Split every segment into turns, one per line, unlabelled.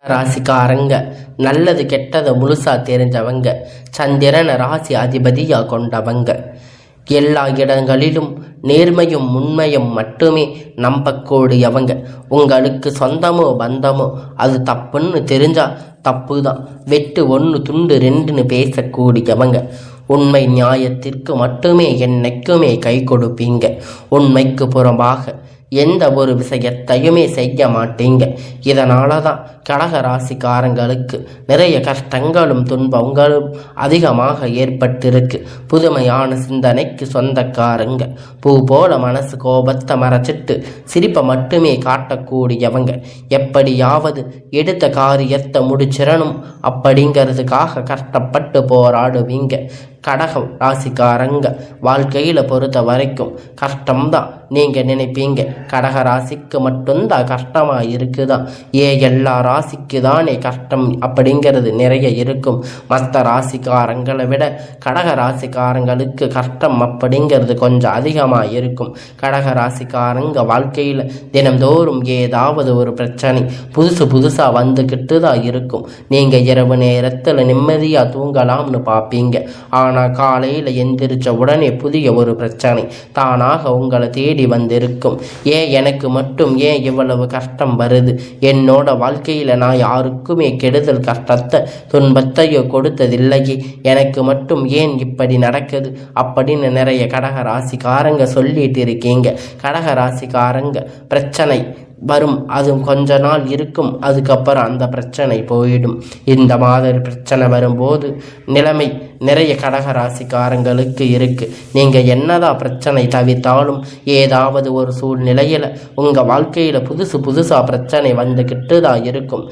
ராசிக்காரங்க நல்லது கெட்டதை முழுசா தெரிஞ்சவங்க, சந்திரன ராசி அதிபதியா கொண்டவங்க, எல்லா இடங்களிலும் நேர்மையும் உண்மையும் மட்டுமே நம்பக்கூடியவங்க. உங்களுக்கு சொந்தமோ பந்தமோ அது தப்புன்னு தெரிஞ்சா தப்பு தான், வெட்டு ஒன்று துண்டு ரெண்டுன்னு பேசக்கூடியவங்க. உண்மை நியாயத்திற்கு மட்டுமே என்னைக்குமே கை கொடுப்பீங்க. உண்மைக்கு புறம்பாக எந்த ஒரு விஷயத்தையுமே செய்ய மாட்டீங்க. இதனால தான் கடக ராசிக்காரங்களுக்கு நிறைய கஷ்டங்களும் துன்பங்களும் அதிகமாக ஏற்பட்டிருக்கு. புதுமையான சிந்தனைக்கு சொந்தக்காரங்க, பூ போல மனசு கோபத்தை மறைச்சிட்டு சிரிப்பை மட்டுமே காட்டக்கூடியவங்க. எப்படியாவது எடுத்த காரியத்தை முடிச்சிடணும் அப்படிங்கிறதுக்காக கஷ்டப்பட்டு போராடுவீங்க. கடகம் ராசிக்காரங்க வாழ்க்கையில் பொறுத்த வரைக்கும் கஷ்டம்தான் நீங்கள் நினைப்பீங்க. கடக ராசிக்கு மட்டும்தான் கஷ்டமாக இருக்குதான், எல்லா ராசிக்கு தானே கஷ்டம் அப்படிங்கிறது நிறைய இருக்கும். மற்ற ராசிக்காரங்களை விட கடக ராசிக்காரங்களுக்கு கஷ்டம் அப்படிங்கிறது கொஞ்சம் அதிகமாக இருக்கும். கடக ராசிக்காரங்க வாழ்க்கையில் தினந்தோறும் ஏதாவது ஒரு பிரச்சனை புதுசாக வந்துக்கிட்டு தான் இருக்கும். நீங்கள் இரவு நேரத்தில் நிம்மதியாக தூங்கலாம்னு பார்ப்பீங்க. ஆனால் காலையில் எந்திரிச்ச உடனே புதிய ஒரு பிரச்சனை தானாக உங்களை தேடி வந்திருக்கும். எனக்கு மட்டும் ஏன் இவ்வளவு கஷ்டம் வருது? என்னோட வாழ்க்கையில் நான் யாருக்குமே கெடுதல் கஷ்டத்தை துன்பத்தையோ கொடுத்ததில்லையே, எனக்கு மட்டும் ஏன் இப்படி நடக்குது அப்படின்னு நிறைய கடக ராசிக்காரங்க சொல்லிட்டு இருக்கீங்க. கடக ராசிக்காரங்க பிரச்சனை வரும், அது கொஞ்ச நாள் இருக்கும், அதுக்கப்புறம் அந்த பிரச்சனை போயிடும். இந்த மாதிரி பிரச்சனை வரும்போது நிலைமை நிறைய கடக ராசிக்காரங்களுக்கு இருக்கு. நீங்கள் என்னதான் பிரச்சனை தவிர்த்தாலும் ஏதாவது ஒரு சூழ்நிலையில் உங்கள் வாழ்க்கையில் புதுசாக பிரச்சனை வந்துக்கிட்டு தான் இருக்கும்.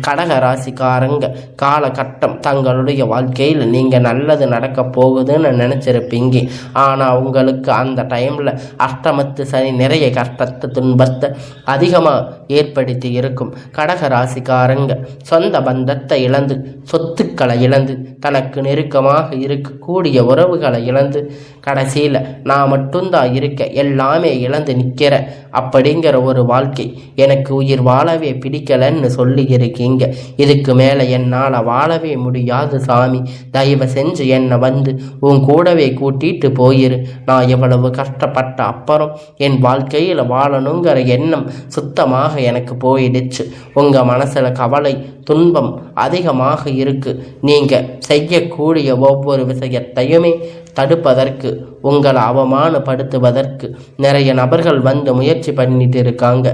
கடக ராசிக்காரங்க காலகட்டம் தங்களுடைய வாழ்க்கையில் நீங்கள் நல்லது நடக்க போகுதுன்னு நினச்சிருப்பீங்க. ஆனால் உங்களுக்கு அந்த டைமில் அஷ்டமத்து சனி நிறைய கஷ்டத்தை துன்பத்தை அதிகமாக ஏற்படுத்தி இருக்கும். கடக ராசிக்காரங்க சொந்த பந்தத்தை இழந்து, சொத்துக்களை இழந்து, தனக்கு நெருக்கமாக இருக்கக்கூடிய உறவுகளை இழந்து, கடைசியில் நான் மட்டும்தான் இருக்க எல்லாமே இழந்து நிற்கிற அப்படிங்கிற ஒரு வாழ்க்கை எனக்கு உயிர் வாழவே பிடிக்கலன்னு சொல்லி இருக்கீங்க. இதுக்கு மேலே என்னால் வாழவே முடியாது சாமி, தயவு செஞ்சு என்னை வந்து உன் கூடவே கூட்டிட்டு போயிரு. நான் எவ்வளவு கஷ்டப்பட்ட அப்புறம் என் வாழ்க்கையில் வாழணுங்கிற எண்ணம் சுத்தமாக எனக்கு போயிடுச்சு. உங்கள் மனசில் கவலை துன்பம் அதிகமாக இருக்கு. நீங்கள் செய்யக்கூடிய ஒவ்வொரு விஷயத்தையுமே தடுப்பதற்கு, உங்களை அவமானப்படுத்துவதற்கு நிறைய நபர்கள் வந்து முயற்சி பண்ணிட்டு இருக்காங்க.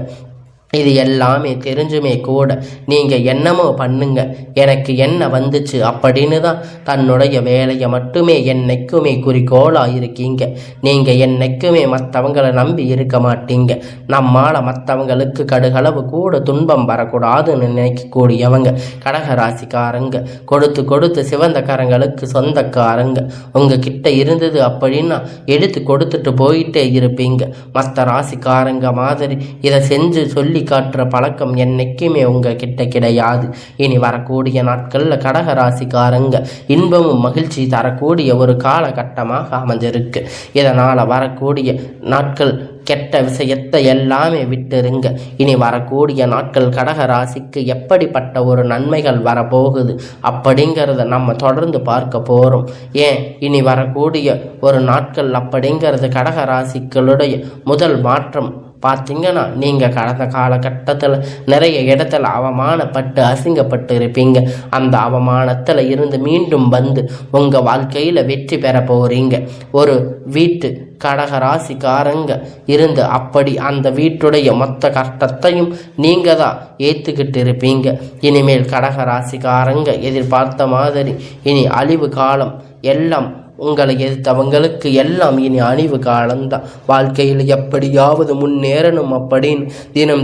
இது எல்லாமே தெரிஞ்சுமே கூட நீங்கள் என்னமோ பண்ணுங்க, எனக்கு என்ன வந்துச்சு அப்படின்னு தான் தன்னுடைய வேலையை மட்டுமே என்னைக்குமே குறிக்கோளாக இருக்கீங்க. நீங்கள் என்னைக்குமே மற்றவங்களை நம்பி இருக்க மாட்டீங்க. நம்மால் மற்றவங்களுக்கு கடுகளவு கூட துன்பம் வரக்கூடாதுன்னு நினைக்கக்கூடியவங்க கடக ராசிக்காரங்க. கொடுத்து சிவந்த கரங்களுக்கு சொந்தக்காரங்க. உங்கள் கிட்ட இருந்தது அப்படின்னா எடுத்து கொடுத்துட்டு போயிட்டே இருப்பீங்க. மற்ற ராசிக்காரங்க மாதிரி இதை செஞ்சு சொல்லி காட்டுற பழக்கம் என்னைக்குமே உங்ககிட்ட கிடையாது. இனி வரக்கூடிய நாட்களில் கடக ராசிக்காரங்க இன்பமும் மகிழ்ச்சி தரக்கூடிய ஒரு காலகட்டமாக அமைஞ்சிருக்கு. இதனால் வரக்கூடிய நாட்கள் கெட்ட விஷயத்தை எல்லாமே விட்டுருங்க. இனி வரக்கூடிய நாட்கள் கடக ராசிக்கு எப்படிப்பட்ட ஒரு நன்மைகள் வரப்போகுது அப்படிங்கிறத நம்ம தொடர்ந்து பார்க்க போகிறோம். இனி வரக்கூடிய ஒரு நாட்கள் அப்படிங்கிறது கடக ராசிகளுடைய முதல் மாற்றம் பார்த்தீங்கன்னா, நீங்கள் கடந்த காலகட்டத்தில் நிறைய இடத்துல அவமானப்பட்டு அசிங்கப்பட்டு இருப்பீங்க. அந்த அவமானத்தில் இருந்து மீண்டும் வந்து உங்கள் வாழ்க்கையில் வெற்றி பெற போகிறீங்க. ஒரு வீட்டு கடக ராசிக்காரங்க இருந்து அப்படி அந்த வீட்டுடைய மொத்த கஷ்டத்தையும் நீங்கள் தான் ஏற்றுக்கிட்டு இருப்பீங்க. இனிமேல் கடக ராசிக்காரங்க எதிர்பார்த்த மாதிரி இனி அழிவு காலம் எல்லாம் உங்களை எதிர்த்தவங்களுக்கு எல்லாம் இனி அழிவு காலம்தான். வாழ்க்கையில் எப்படியாவது முன்னேறணும் அப்படின்னு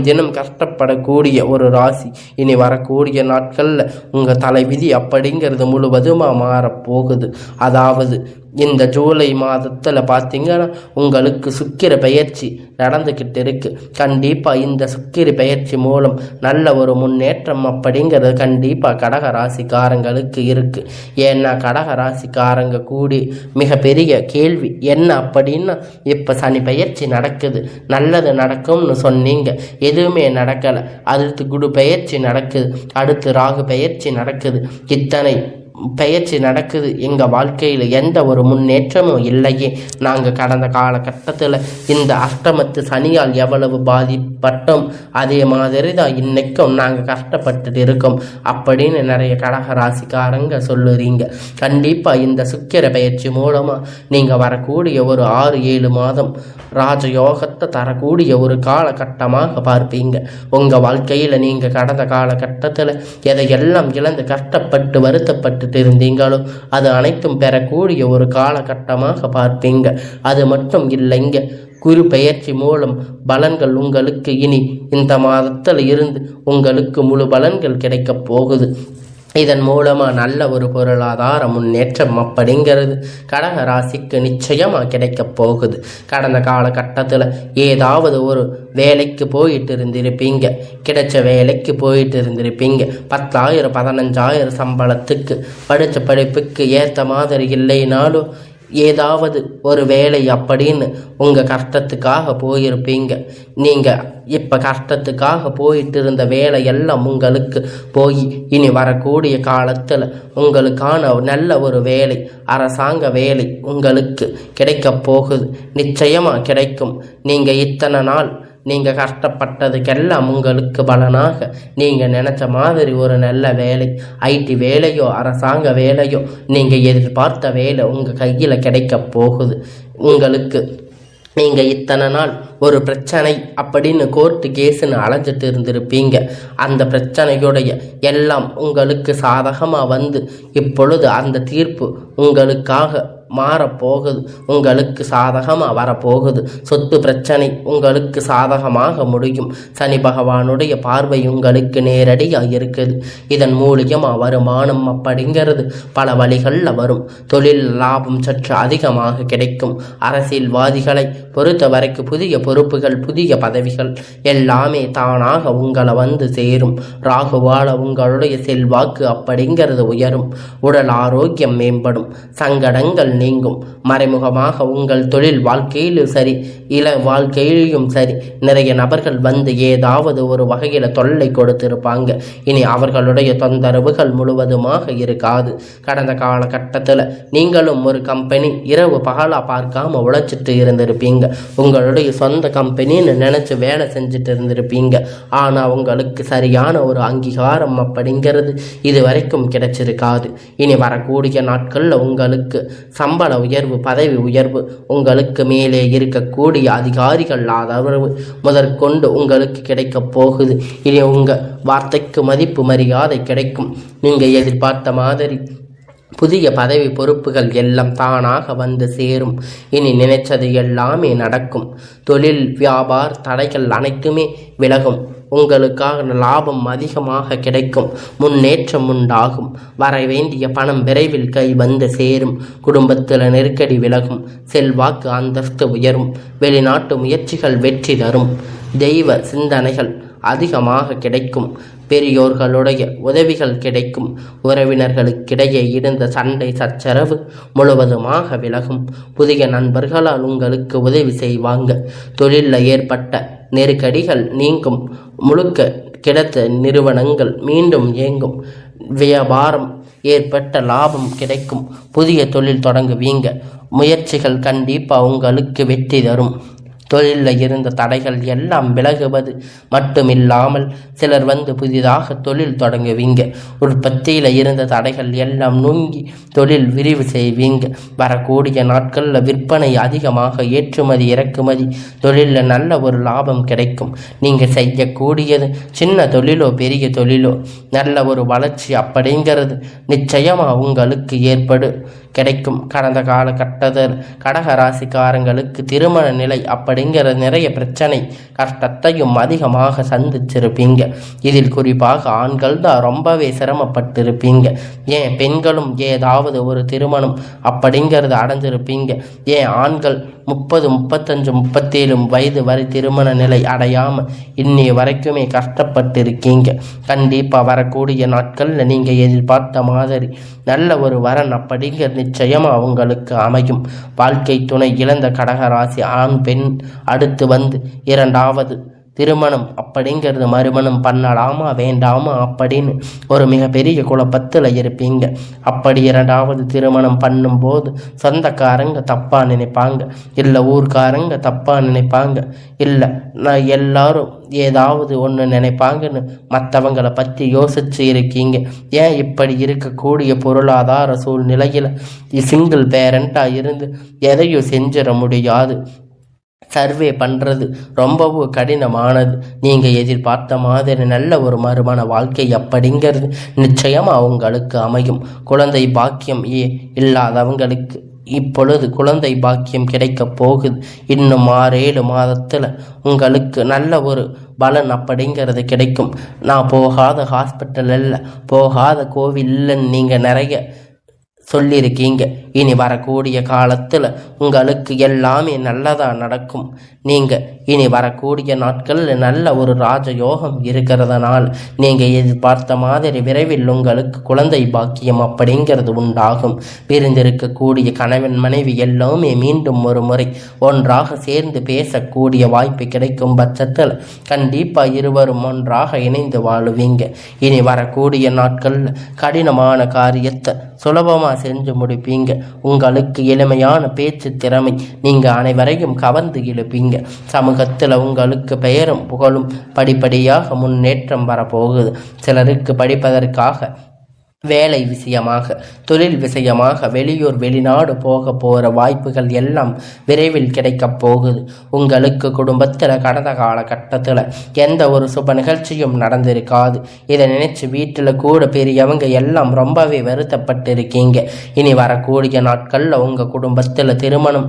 தினம் கஷ்டப்படக்கூடிய ஒரு ராசி இனி வரக்கூடிய நாட்களில் உங்கள் தலைவிதி அப்படிங்கிறது முழுவதுமாக மாறப்போகுது. அதாவது இந்த ஜூலை மாதத்தில் பார்த்தீங்கன்னா உங்களுக்கு சுக்கிர பயிற்சி நடந்துக்கிட்டு இருக்கு. கண்டிப்பாக இந்த சுக்கிர பயிற்சி மூலம் நல்ல ஒரு முன்னேற்றம் அப்படிங்கிறது கண்டிப்பாக கடக ராசிக்காரங்களுக்கு இருக்கு. ஏன்னா கடக ராசிக்காரங்க கூடி மிகப்பெரிய கேள்வி என்ன அப்படின்னா, இப்போ சனி பயிற்சி நடக்குது, நல்லது நடக்கும்னு சொன்னீங்க, எதுவுமே நடக்கலை. அடுத்து குரு பயிற்சி நடக்குது, அடுத்து ராகு பயிற்சி நடக்குது, இத்தனை பயிற்சி நடக்குது, எங்கள் வாழ்க்கையில் எந்த ஒரு முன்னேற்றமும் இல்லையே. நாங்கள் கடந்த காலகட்டத்தில் இந்த அஷ்டமத்து சனியால் எவ்வளவு பாதிப்பட்டோம், அதே மாதிரி தான் இன்னைக்கும் நாங்கள் கஷ்டப்பட்டுட்டு இருக்கோம் அப்படின்னு நிறைய கடக ராசிக்காரங்க சொல்லுறீங்க. கண்டிப்பாக இந்த சுக்கிர பயிற்சி மூலமாக நீங்கள் வரக்கூடிய ஒரு 6-7 மாதம் ராஜயோகத்தை தரக்கூடிய ஒரு காலகட்டமாக பார்ப்பீங்க. உங்கள் வாழ்க்கையில் நீங்கள் கடந்த காலகட்டத்தில் எதையெல்லாம் இழந்து கஷ்டப்பட்டு வருத்தப்பட்டு இருந்தீங்களோ அது அனைத்தும் பெறக்கூடிய ஒரு காலகட்டமாக பார்ப்பீங்க. அது மட்டும் இல்லைங்க, குரு பெயர்ச்சி மூலம் பலன்கள் உங்களுக்கு இனி இந்த மாதத்தில் இருந்து உங்களுக்கு முழு பலன்கள் கிடைக்கப் போகுது. இதன் மூலமாக நல்ல ஒரு பொருளாதார முன்னேற்றம் அப்படிங்கிறது கடக ராசிக்கு நிச்சயமாக கிடைக்கப் போகுது. கடந்த காலகட்டத்தில் ஏதாவது ஒரு வேலைக்கு போயிட்டு இருந்திருப்பீங்க, கிடைச்ச வேலைக்கு போயிட்டு இருந்திருப்பீங்க, 10,000 15,000 சம்பளத்துக்கு படித்த படிப்புக்கு ஏற்ற மாதிரி இல்லைனாலும் ஏதாவது ஒரு வேலை அப்படின்னு உங்கள் கஷ்டத்துக்காக போயிருப்பீங்க. நீங்கள் இப்போ கஷ்டத்துக்காக போயிட்டு இருந்த வேலையெல்லாம் உங்களுக்கு போய் இனி வரக்கூடிய காலத்தில் உங்களுக்கான நல்ல ஒரு வேலை, அரசாங்க வேலை உங்களுக்கு கிடைக்கப் போகுது. நிச்சயமாக கிடைக்கும். நீங்கள் இத்தனை நாள் நீங்கள் கஷ்டப்பட்டதுக்கெல்லாம் உங்களுக்கு பலனாக நீங்கள் நினச்ச மாதிரி ஒரு நல்ல வேலை, ஐடி வேலையோ அரசாங்க வேலையோ நீங்கள் எதிர்பார்த்த வேலை உங்கள் கையில் கிடைக்க போகுது. உங்களுக்கு நீங்கள் இத்தனை நாள் ஒரு பிரச்சனை அப்படின்னு கோர்ட்டு கேஸுன்னு அலைஞ்சிட்டு இருந்திருப்பீங்க. அந்த பிரச்சனையுடைய எல்லாம் உங்களுக்கு சாதகமாக வந்து இப்பொழுது அந்த தீர்ப்பு உங்களுக்காக மாறப்போகுது, உங்களுக்கு சாதகமாக வரப்போகுது. சொத்து பிரச்சனை உங்களுக்கு சாதகமாக முடியும். சனி பகவானுடைய பார்வை உங்களுக்கு நேரடியாக இருக்குது. இதன் மூலியமாக வருமானம் அப்படிங்கிறது பல வழிகளில் வரும். தொழில் லாபம் சற்று அதிகமாக கிடைக்கும். அரசியல்வாதிகளை பொறுத்த வரைக்கும் புதிய பொறுப்புகள், புதிய பதவிகள் எல்லாமே தானாக உங்களை வந்து சேரும். ராகுவால உங்களுடைய செல்வாக்கு அப்படிங்கிறது உயரும். உடல் ஆரோக்கியம் மேம்படும். சங்கடங்கள் நீங்கும். மறைமுகமாக உங்கள் தொழில் வாழ்க்கையிலும் சரி, வாழ்க்கையிலும் சரி, நிறைய நபர்கள் வந்து ஏதாவது ஒரு வகையில் தொல்லை கொடுத்திருப்பாங்க. இனி அவர்களுடைய தொந்தரவுகள் முழுவதுமாக இருக்காது. கடந்த காலகட்டத்தில் நீங்களும் ஒரு கம்பெனி இரவு பகலாக பார்க்காம உழைச்சிட்டு இருந்திருப்பீங்க. உங்களுடைய சொந்த கம்பெனின்னு நினச்சி வேலை செஞ்சுட்டு இருந்திருப்பீங்க. ஆனால் உங்களுக்கு சரியான ஒரு அங்கீகாரம் அப்படிங்கிறது இது வரைக்கும் கிடைச்சிருக்காது. இனி வரக்கூடிய நாட்களில் உங்களுக்கு சம்பள உயர்வு, பதவி உயர்வு, உங்களுக்கு மேலே இருக்கக்கூடிய அதிகாரிகள் ஆதரவு முதற்கொண்டு உங்களுக்கு கிடைக்கப் போகுது. இனி உங்கள் வார்த்தைக்கு மதிப்பு மரியாதை கிடைக்கும். நீங்கள் எதிர்பார்த்த மாதிரி புதிய பதவி பொறுப்புகள் எல்லாம் தானாக வந்து சேரும். இனி நினைச்சது எல்லாமே நடக்கும். தொழில் வியாபார தடைகள் அனைத்துமே விலகும். உங்களுக்காக லாபம் அதிகமாக கிடைக்கும். முன்னேற்றம் உண்டாகும். வர வேண்டிய பணம் விரைவில் கை வந்து சேரும். குடும்பத்தில் நெருக்கடி விலகும். செல்வாக்கு அந்தஸ்து உயரும். வெளிநாட்டு முயற்சிகள் வெற்றி தரும். தெய்வ சிந்தனைகள் அதிகமாக கிடைக்கும். பெரியோர்களுடைய உதவிகள் கிடைக்கும். உறவினர்களுக்கிடையே இருந்த சண்டை சச்சரவு முழுவதுமாக விலகும். புதிய நண்பர்களால் உங்களுக்கு உதவி செய்வாங்க. தொழிலில் ஏற்பட்ட நெருக்கடிகள் நீங்கும். முழுக்க கிடைத்த நிறுவனங்கள் மீண்டும் இயங்கும். வியாபாரம் ஏற்பட்ட லாபம் கிடைக்கும். புதிய தொழில் தொடங்குவீங்க. முயற்சிகள் கண்டிப்பாக உங்களுக்கு வெற்றி தரும். தொழிலில் இருந்த தடைகள் எல்லாம் விலகுவது மட்டுமில்லாமல் சிலர் வந்து புதிதாக தொழில் தொடங்குவீங்க. உற்பத்தியில் இருந்த தடைகள் எல்லாம் நுங்கி தொழில் விரிவு செய்வீங்க. வரக்கூடிய நாட்களில் விற்பனை அதிகமாக, ஏற்றுமதி இறக்குமதி தொழிலில் நல்ல ஒரு லாபம் கிடைக்கும். நீங்கள் செய்யக்கூடியது சின்ன தொழிலோ பெரிய தொழிலோ நல்ல ஒரு வளர்ச்சி அப்படிங்கிறது நிச்சயமாக உங்களுக்கு ஏற்படும். கிடைக்கும். கடந்த காலகட்டத்தில் கடகராசிக்காரங்களுக்கு திருமண நிலை அப்படிங்கிற நிறைய பிரச்சனை கஷ்டத்தையும் அதிகமாக சந்திச்சிருப்பீங்க. இதில் குறிப்பாக ஆண்கள் தான் ரொம்பவே சிரமப்பட்டிருப்பீங்க. ஏன் பெண்களும் ஏதாவது ஒரு திருமணம் அப்படிங்கிறது அடைஞ்சிருப்பீங்க. ஏன் ஆண்கள் 30, 35, 37 வயது வரை திருமண நிலை அடையாம இன்னைய வரைக்குமே கஷ்டப்பட்டிருக்கீங்க. கண்டிப்பா வரக்கூடிய நாட்கள்ல நீங்க எதிர்பார்த்த மாதிரி நல்ல ஒரு வரன் அப்படிங்கிற நிச்சயமா அவங்களுக்கு அமையும். வாழ்க்கை துணை இழந்த கடகராசி ஆண் பெண் அடுத்து வந்து இரண்டாவது திருமணம் அப்படிங்கிறது மறுமணம் பண்ணலாமா வேண்டாமா அப்படின்னு ஒரு மிகப்பெரிய குழப்பத்தில் இருப்பீங்க. அப்படி இரண்டாவது திருமணம் பண்ணும்போது சொந்தக்காரங்க தப்பாக நினைப்பாங்க, இல்லை ஊர்க்காரங்க தப்பாக நினைப்பாங்க, இல்லை நான் எல்லாரும் ஏதாவது ஒன்று நினைப்பாங்கன்னு மற்றவங்களை பற்றி யோசிச்சு இருக்கீங்க. ஏன் இப்படி இருக்கக்கூடிய பொருளாதார சூழ்நிலையில் சிங்கிள் பேரண்டாக இருந்து எதையும் செஞ்சிட முடியாது. சர்வே பண்ணுறது ரொம்பவும் கடினமானது. நீங்கள் எதிர்பார்த்த மாதிரி நல்ல ஒரு மறுமண வாழ்க்கை அப்படிங்கிறது நிச்சயமாக அவங்களுக்கு அமையும். குழந்தை பாக்கியம் இல்லாதவங்களுக்கு இப்பொழுது குழந்தை பாக்கியம் கிடைக்க போகுது. இன்னும் 6-7 மாதத்தில் உங்களுக்கு நல்ல ஒரு பலன் அப்படிங்கிறது கிடைக்கும். நான் போகாத ஹாஸ்பிட்டல் இல்லை, போகாத கோவில் இல்லைன்னு நீங்கள் நிறைய சொல்லியிருக்கீங்க. இனி வரக்கூடிய காலத்தில் உங்களுக்கு எல்லாமே நல்லதாக நடக்கும். நீங்கள் இனி வரக்கூடிய நாட்களில் நல்ல ஒரு ராஜயோகம் இருக்கிறதுனால நீங்கள் எதிர்பார்த்த மாதிரி விரைவில் உங்களுக்கு குழந்தை பாக்கியம் அப்படிங்கிறது உண்டாகும். பிரிந்திருக்கக்கூடிய கணவன் மனைவி எல்லாமே மீண்டும் ஒரு முறை ஒன்றாக சேர்ந்து பேசக்கூடிய வாய்ப்பு கிடைக்கும் பட்சத்தில் கண்டிப்பாக இருவரும் ஒன்றாக இணைந்து வாழுவீங்க. இனி வரக்கூடிய நாட்களில் கடினமான காரியத்தை சுலபமாக செஞ்சு முடிப்பீங்க. உங்களுக்கு எளிமையான பேச்சு திறமை நீங்கள் அனைவரையும் கவர்ந்து இழுப்பீங்க. சமூகத்தில் உங்களுக்கு பெயரும் புகழும் படிப்படியாக முன்னேற்றம் வரப்போகுது. சிலருக்கு படிப்பதற்காக, வேலை விஷயமாக, தொழில் விஷயமாக வெளியூர் வெளிநாடு போகிற வாய்ப்புகள் எல்லாம் விரைவில் கிடைக்கப் போகுது. உங்களுக்கு குடும்பத்தில் கடந்த காலகட்டத்தில் எந்த ஒரு சுப நிகழ்ச்சியும் நடந்திருக்காது. இதை நினைச்சு வீட்டில் கூட பெரியவங்க எல்லாம் ரொம்பவே வருத்தப்பட்டிருக்கீங்க. இனி வரக்கூடிய நாட்களில் உங்கள் குடும்பத்தில் திருமணம்,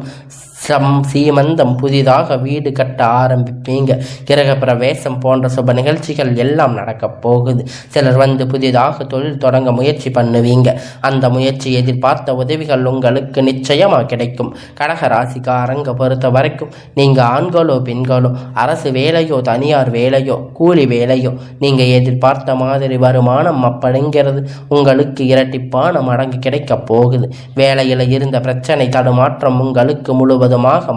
சீமந்தம், புதிதாக வீடு கட்ட ஆரம்பிப்பீங்க. கிரக பிரவேசம் போன்ற சுப நிகழ்ச்சிகள் எல்லாம் நடக்கப் போகுது. சிலர் வந்து புதிதாக தொழில் தொடங்க முயற்சி பண்ணுவீங்க. அந்த முயற்சி எதிர்பார்த்த உதவிகள் உங்களுக்கு நிச்சயமாக கிடைக்கும். கடகராசிக்காரங்க பொறுத்த வரைக்கும் நீங்கள் ஆண்களோ பெண்களோ, அரசு வேலையோ தனியார் வேலையோ கூலி வேலையோ, நீங்கள் எதிர்பார்த்த மாதிரி வருமானம் அப்படிங்கிறது உங்களுக்கு இரட்டிப்பான மடங்கு கிடைக்கப் போகுது. வேலையில் இருந்த பிரச்சனை தடுமாற்றம் உங்களுக்கு முழுவதுமாக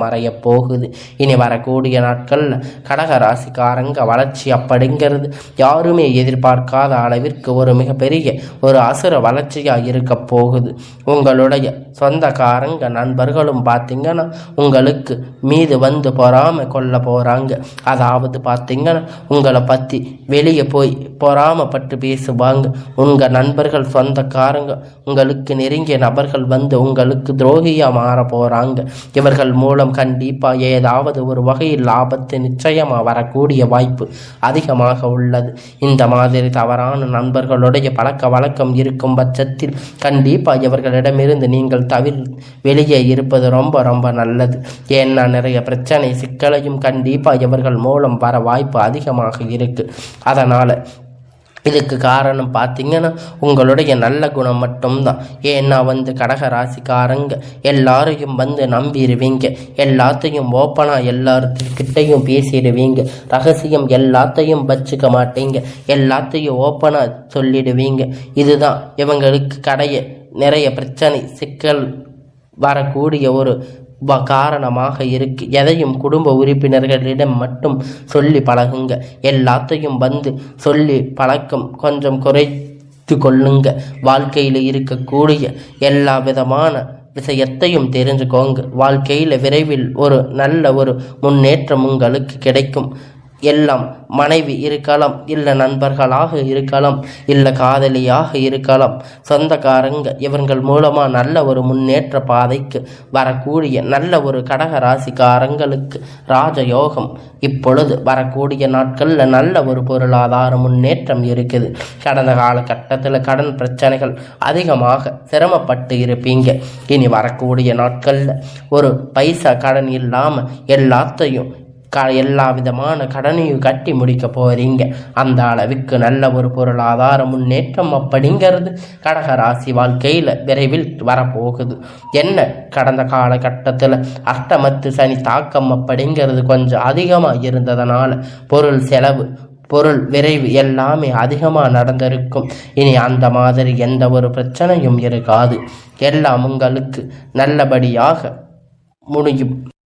மறைய போகுது. இனி வரக்கூடிய நாட்கள்ல கடகராசிக்காரங்க வளர்ச்சி அப்படிங்கிறது யாருமே எதிர்பார்க்காத அளவிற்கு ஒரு மிகப்பெரிய ஒரு அசுர வளர்ச்சியா இருக்க போகுது. உங்களுடைய சொந்தக்காரங்க நண்பர்களும் பார்த்தீங்கன்னா உங்களுக்கு மீது வந்து பொறாம கொள்ள போறாங்க. அதாவது பார்த்தீங்கன்னா உங்களை பத்தி வெளியே போய் பொறாமப்பட்டு பேசுவாங்க. உங்க நண்பர்கள், சொந்தக்காரங்க, உங்களுக்கு நெருங்கிய நபர்கள் வந்து உங்களுக்கு துரோகியா மாற போறாங்க. இவர்கள் மூலம் கண்டிப்பாக ஏதாவது ஒரு வகையில் ஆபத்து நிச்சயமாக வரக்கூடிய வாய்ப்பு அதிகமாக உள்ளது. இந்த மாதிரி தவறான நண்பர்களுடைய பழக்க வழக்கம் இருக்கும் பட்சத்தில் கண்டிப்பாக இவர்களிடமிருந்து நீங்கள் வெளியே இருப்பது ரொம்ப ரொம்ப நல்லது. ஏன்னா நிறைய பிரச்சனை சிக்கலையும் கண்டிப்பாக இவர்கள் மூலம் வர வாய்ப்பு அதிகமாக இருக்கு. அதனால இதுக்கு காரணம் பார்த்தீங்கன்னா உங்களுடைய நல்ல குணம் மட்டும்தான். ஏன்னா கடகராசிக்காரங்க எல்லாரையும் நம்பிடுவீங்க. எல்லாத்தையும் ஓப்பனாக எல்லார்கிட்டையும் பேசிடுவீங்க. ரகசியம் எல்லாத்தையும் வச்சுக்க மாட்டீங்க. எல்லாத்தையும் ஓப்பனாக சொல்லிடுவீங்க. இதுதான் இவங்களுக்கு நிறைய பிரச்சனை சிக்கல் வரக்கூடிய ஒரு காரணமாக இருக்கு. எதையும் குடும்ப உறுப்பினர்களிடம் மட்டும் சொல்லி பழகுங்க. எல்லாத்தையும் சொல்லி பழக்கம் கொஞ்சம் குறைத்து கொள்ளுங்க. வாழ்க்கையில் இருக்கக்கூடிய எல்லா விதமான விஷயத்தையும் தெரிஞ்சுக்கோங்க. வாழ்க்கையில் விரைவில் ஒரு நல்ல ஒரு முன்னேற்றம் உங்களுக்கு கிடைக்கும். எல்லாம் மனைவி இருக்கலாம், இல்லை நண்பர்களாக இருக்கலாம், இல்லை காதலியாக இருக்கலாம், சொந்தக்காரங்க இவர்கள் மூலமாக நல்ல ஒரு முன்னேற்ற பாதைக்கு வரக்கூடிய நல்ல ஒரு கடக ராசிக்காரங்களுக்கு ராஜயோகம் இப்பொழுது வரக்கூடிய நாட்களில் நல்ல ஒரு பொருளாதார முன்னேற்றம் இருக்குது. கடந்த காலகட்டத்தில் கடன் பிரச்சனைகள் அதிகமாக சிரமப்பட்டு இருப்பீங்க. இனி வரக்கூடிய நாட்களில் ஒரு பைசா கடன் இல்லாமல் எல்லாத்தையும் எல்லா விதமான கடனையும் கட்டி முடிக்க போறீங்க. அந்த அளவுக்கு நல்ல ஒரு பொருளாதார முன்னேற்றம் அப்படிங்கிறது கடகராசி வாழ்க்கையில் விரைவில் வரப்போகுது. என்ன கடந்த காலகட்டத்தில் அஷ்டமத்து சனி தாக்கம் அப்படிங்கிறது கொஞ்சம் அதிகமாக இருந்ததுனால பொருள் செலவு பொருள் விரைவு எல்லாமே அதிகமாக நடந்திருக்கும். இனி அந்த மாதிரி எந்த ஒரு பிரச்சனையும் இருக்காது. எல்லாம் உங்களுக்கு நல்லபடியாக முடியும்.